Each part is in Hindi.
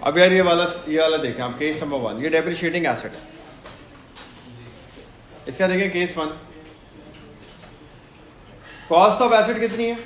अब यार ये वाला देखें आप, केस नंबर 1, ये डेप्रिशिएटिंग एसेट है। इसका देखें केस 1, कॉस्ट ऑफ एसेट कितनी है?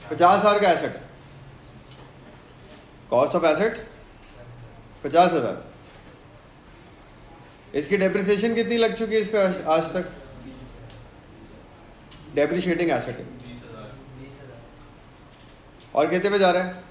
50,000 का एसेट है, कॉस्ट ऑफ एसेट 50,000। इसकी डेप्रिसिएशन कितनी लग चुकी है इस पे आज तक? डेप्रिशिएटिंग एसेट है। और कितने पे जा रहा है?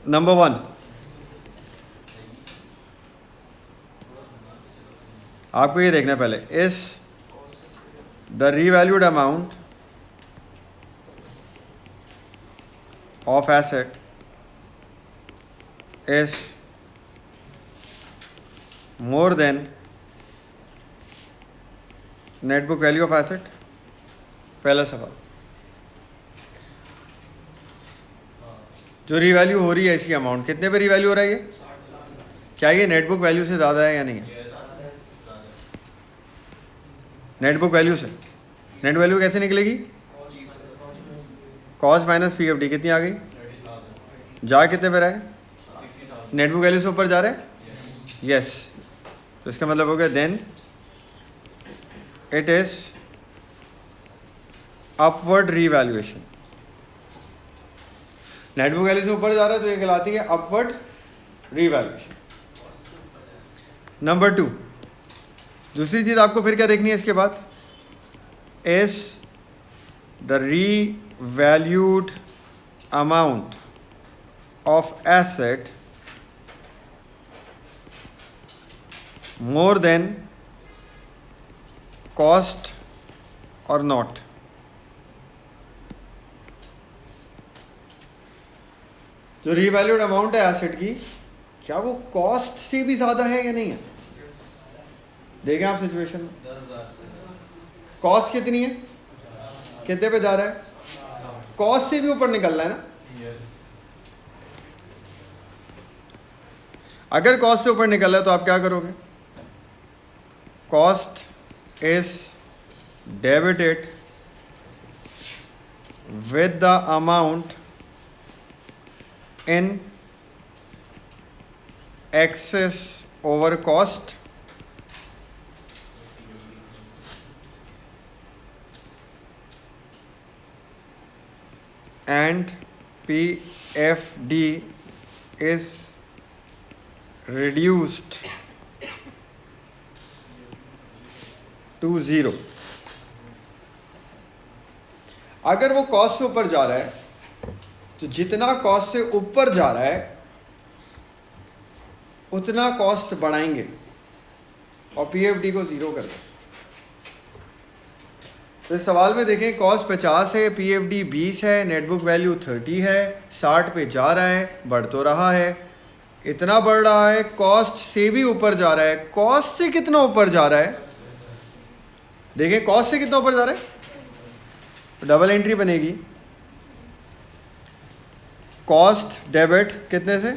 नंबर 1, आपको ये देखना पहले, इस the revalued amount of asset is more than net book value of asset. पहला सवाल, जो रीवैल्यू हो रही है इसकी अमाउंट कितने पे रीवैल्यू हो रहा है? ये क्या ये नेट बुक वैल्यू से ज़्यादा है या नहीं है? नेट बुक वैल्यू से। नेट वैल्यू कैसे निकलेगी? कॉस्ट माइनस पीएफडी कितनी आ गई? जा कितने पे रहा है? नेट बुक वैल्यू से ऊपर जा रहा है? यस। तो इसका मतलब हो गया then it is upward revaluation. Net book value से ऊपर जा रहा है तो ये कहलाती है अपवर्ड रीवैल्यूएशन। नंबर 2, दूसरी चीज़ आपको फिर क्या देखनी है इसके बाद? Is the revalued amount of asset more than cost और नॉट? जो रीवैल्यूड अमाउंट है एसेट की, क्या वो कॉस्ट से भी ज़्यादा है या नहीं है? देखें आप सिचुएशन में, कॉस्ट कितनी है, कितने पे जा रहा है? कॉस्ट से भी ऊपर निकल रहा है ना। अगर कॉस्ट से ऊपर निकल रहा है तो आप क्या करोगे? Cost is debited with the amount in excess over cost and PFD is reduced to 0। अगर वो कॉस्ट से ऊपर जा रहा है तो जितना कॉस्ट से ऊपर जा रहा है उतना कॉस्ट बढ़ाएंगे और पीएफडी को 0 कर दें। तो इस सवाल में देखें, कॉस्ट 50 है, पीएफडी 20 है, नेट बुक वैल्यू 30 है, 60 पे जा रहा है, बढ़ तो रहा है, इतना बढ़ रहा है, कॉस्ट से भी ऊपर जा रहा है। कॉस्ट से कितना ऊपर जा रहा है? देखें कॉस्ट से कितना ऊपर जा रहा है, तो डबल एंट्री बनेगी। कॉस्ट डेबिट कितने से?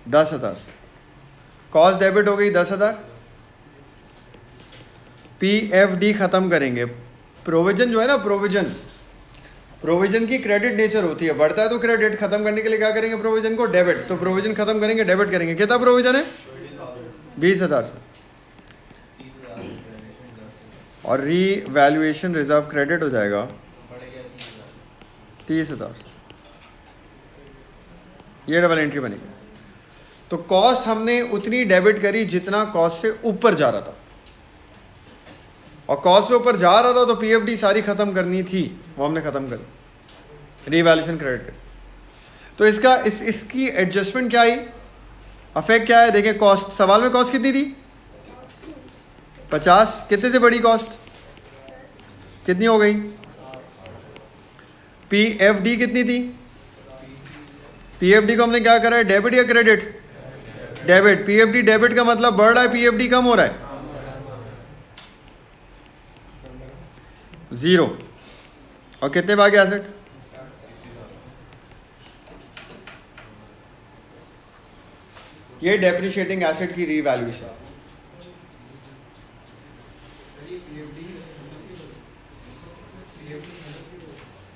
10,000 से। कॉस्ट डेबिट हो गई 10,000, पीएफडी ख़त्म करेंगे। प्रोविजन जो है ना, प्रोविजन की क्रेडिट नेचर होती है, बढ़ता है तो क्रेडिट, ख़त्म करने के लिए क्या करेंगे? प्रोविजन को डेबिट। तो प्रोविजन ख़त्म करेंगे, डेबिट करेंगे। कितना प्रोविजन है? 20,000 से। और रीवैल्यूएशन रिजर्व क्रेडिट हो जाएगा 30,000 से। ये डबल एंट्री बनेगी। तो कॉस्ट हमने उतनी डेबिट करी जितना कॉस्ट से ऊपर जा रहा था, और कॉस्ट से ऊपर जा रहा था तो पीएफडी सारी ख़त्म करनी थी, वो हमने ख़त्म करी, रीवैल्यूएशन क्रेडिट। तो इसकी एडजस्टमेंट क्या आई, अफेक्ट क्या है? देखिए कॉस्ट, सवाल में कॉस्ट कितनी थी? 50। कितने से बड़ी कॉस्ट कितनी हो गई? पीएफडी कितनी थी? पीएफडी को हमने क्या करा है, डेबिट या क्रेडिट? डेबिट। पीएफडी डेबिट का मतलब बढ़ रहा है, पीएफडी कम हो रहा है, 0। और कितने भागे एसेट? ये डेप्रिशिएटिंग एसेट की रीवैल्यूएशन।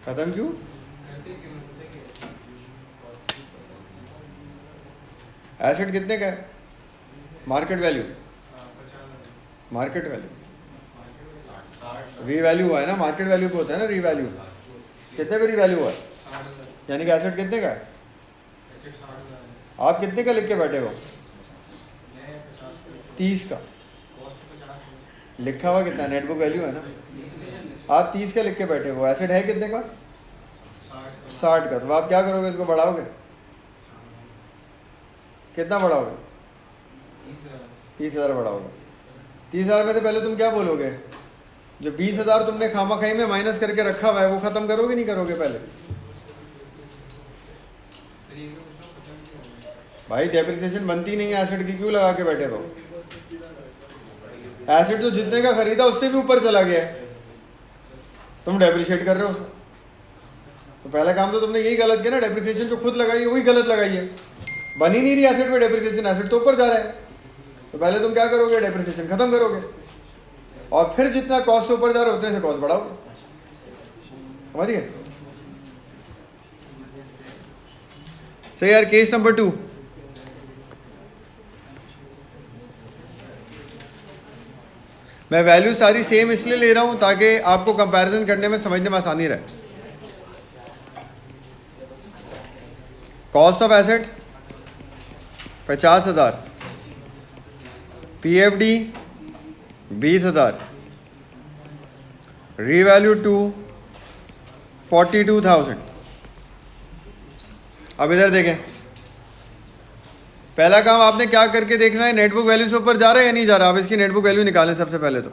खत्म क्यों? एसेट कितने का है? Market value, market value revalue हुआ है ना, मार्केट वैल्यू पे होता है ना रीवैल्यू। कितने पे रीवैल्यू हुआ है? यानी कि एसेट कितने का है? आप कितने का लिख के बैठे हो? 30 का लिखा हुआ कितना? नेटबुक वैल्यू है ना, आप 30 का लिख के बैठे हो। एसेट है कितने का? 60 का। तो आप क्या करोगे? इसको बढ़ाओगे, कितना बढ़ाओगे? 30,000 बढ़ाओगे। 30,000 में से पहले तुम क्या बोलोगे? जो 20,000 तुमने खामा खाई में माइनस करके रखा हुआ है वो खत्म करोगे नहीं करोगे? पहले भाई डेप्रिसिएशन बनती नहीं है एसेट की, क्यों लगा के बैठे हो? एसेट तो जितने का खरीदा उससे भी ऊपर चला गया है, तुम डेप्रिशिएट कर रहे हो उसको। तो पहला काम तो तुमने यही गलत किया ना, डेप्रिसिएशन जो खुद लगाई है वही गलत लगाई है। बन ही नहीं रही एसेट पे डेप्रिसिएशन, एसेट तो ऊपर जा रहा है। तो पहले तुम क्या करोगे? डेप्रिसिएशन खत्म करोगे और फिर जितना कॉस्ट से ऊपर जा रहा है उतने से कॉस्ट बढ़ाओगे। समझिए? सही यार। केस नंबर 2, मैं वैल्यू सारी सेम इसलिए ले रहा हूं ताकि आपको कंपैरिजन करने में समझने में आसानी रहे। Cost of asset 50,000, PFD 20,000, revalue to 42,000। अब इधर देखें, पहला काम आपने क्या करके देखना है, नेटबुक वैल्यू से ऊपर जा रहा है या नहीं जा रहा। आप इसकी नेटबुक वैल्यू निकालें सबसे पहले। तो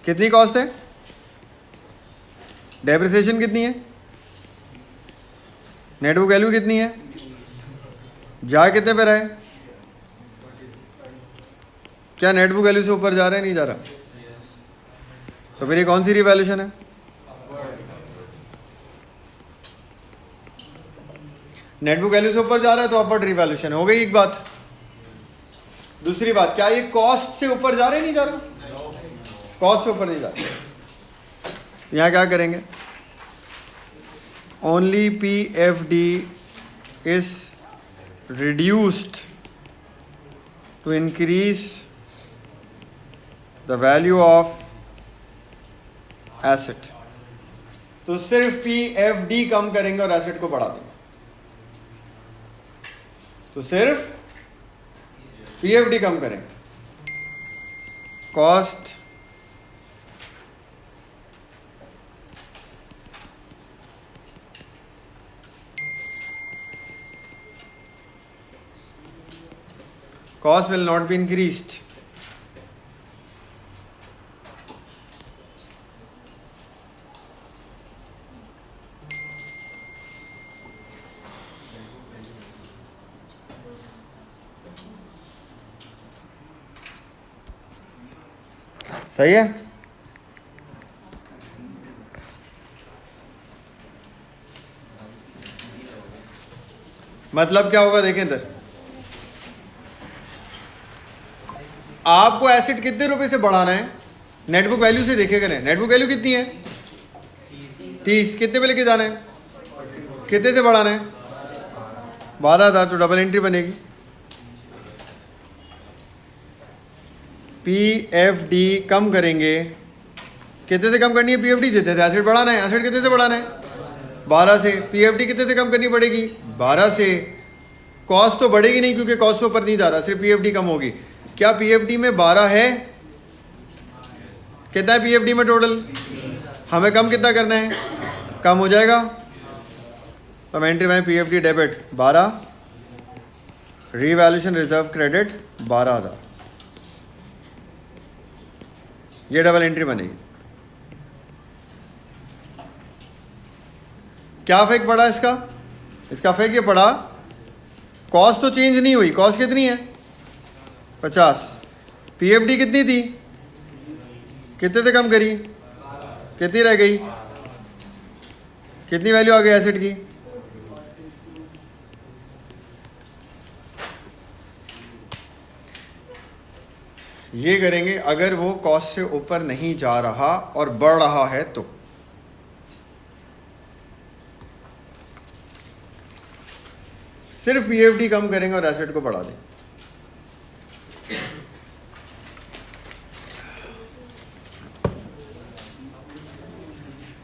कितनी कॉस्ट है? डेप्रिसिएशन कितनी है? नेटबुक वैल्यू कितनी है? जा कितने पे रहे? क्या नेटबुक वैल्यू से ऊपर जा रहा है नहीं जा रहा? तो फिर ये कौन सी रिवैल्यूशन है? नेटबुक वैल्यू से ऊपर जा रहा है तो अपवर्ड रिवैल्यूशन हो गई एक बात। दूसरी बात, क्या ये कॉस्ट से ऊपर जा रहा है नहीं जा रहा? कॉस्ट से ऊपर नहीं जा रहा। यहां क्या करेंगे? Only PFD is reduced to increase the value of asset. तो सिर्फ पीएफडी कम करेंगे और एसेट को बढ़ा देंगे। तो सिर्फ पीएफडी कम करेंगे। Cost will not be increased. सही है? मतलब क्या होगा देखें इधर, आपको एसेट कितने रुपए से बढ़ाना है? नेटबुक वैल्यू से देखे करें। नेटबुक वैल्यू कितनी है? 30। कितने पे लेके जाना है? कितने से बढ़ाना है? 12,000। तो डबल एंट्री बनेगी। पीएफडी कम करेंगे। कितने से कम करनी है पीएफडी? जितने से एसेट बढ़ाना है। एसेट कितने से बढ़ाना है? 12 से। पीएफडी कितने से कम करनी पड़ेगी? 12 से। कॉस्ट तो बढ़ेगी नहीं क्योंकि कॉस्ट ऊपर नहीं जा रहा, सिर्फ पीएफडी कम होगी। क्या पीएफडी में 12 है? कितना है पीएफडी में टोटल? हमें कम कितना करना है? कम हो जाएगा। तो हम एंट्री में PFD debit 12, revaluation reserve credit 12,000। ये डबल एंट्री बनेगी। क्या फेक पड़ा इसका? इसका फेक ये पड़ा, कॉस्ट तो चेंज नहीं हुई। कॉस्ट कितनी है? 50। पीएफडी कितनी थी? कितने से कम करी? कितनी रह गई? कितनी वैल्यू आ गई एसेट की? ये करेंगे अगर वो कॉस्ट से ऊपर नहीं जा रहा और बढ़ रहा है तो। सिर्फ पीएफडी कम करेंगे और एसेट को बढ़ा दें।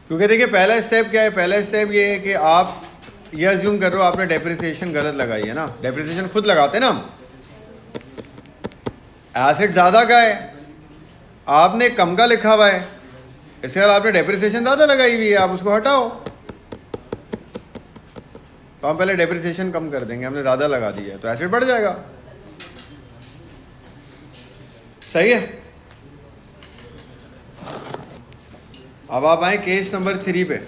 क्योंकि देखिए पहला स्टेप क्या है, पहला स्टेप ये है कि आप ये अज्यूम कर रहे हो आपने डेप्रिसिएशन गलत लगाई है ना, डेप्रिसिएशन खुद लगाते ना हम, एसेट ज़्यादा का है, आपने कम का लिखा हुआ है, इसके बाद आपने डेप्रिसिएशन ज़्यादा लगाई हुई है, आप उसको हटाओ। तो हम पहले डेप्रिसिएशन कम कर देंगे, हमने ज़्यादा लगा दिया है तो एसेट बढ़ जाएगा। सही है। अब आप आए केस नंबर 3 पे।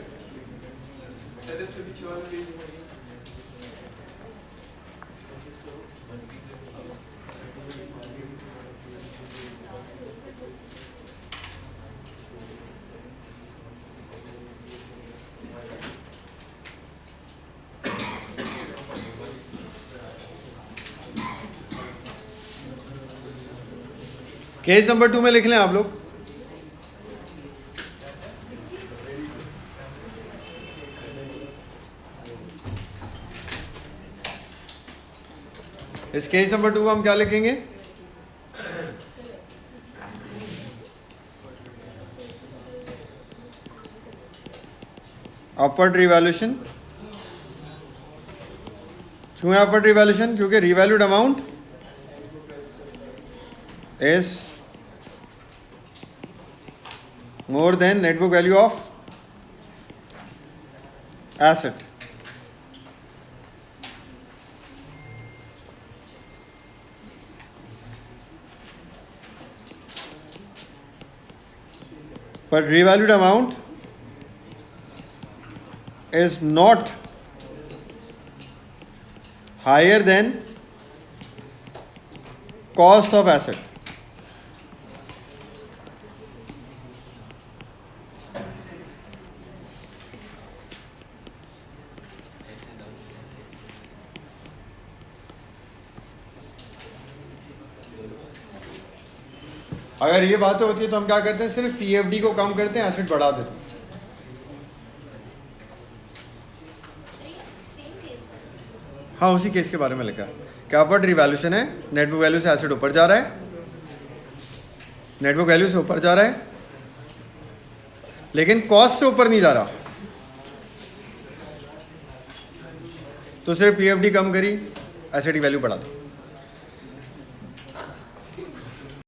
केस नंबर 2 में लिख लें आप लोग। इस केस नंबर 2 को हम क्या लिखेंगे? Upward revaluation. क्यों है अपवर्ड रिवैल्यूएशन? क्योंकि revalued amount is more than net book value of asset. But revalued amount is not higher than cost of asset. अगर ये बातें होती है तो हम क्या करते हैं, सिर्फ पीएफडी को कम करते हैं, एसेट बढ़ा देते हैं। हाँ उसी केस के बारे में लिखा है कि अपवर्ड रिवैल्यूएशन है, नेट बुक वैल्यू से एसेट ऊपर जा रहा है, नेट बुक वैल्यू से ऊपर जा रहा है लेकिन कॉस्ट से ऊपर नहीं जा रहा, तो सिर्फ पीएफडी कम करी, एसेट की वैल्यू बढ़ा दो।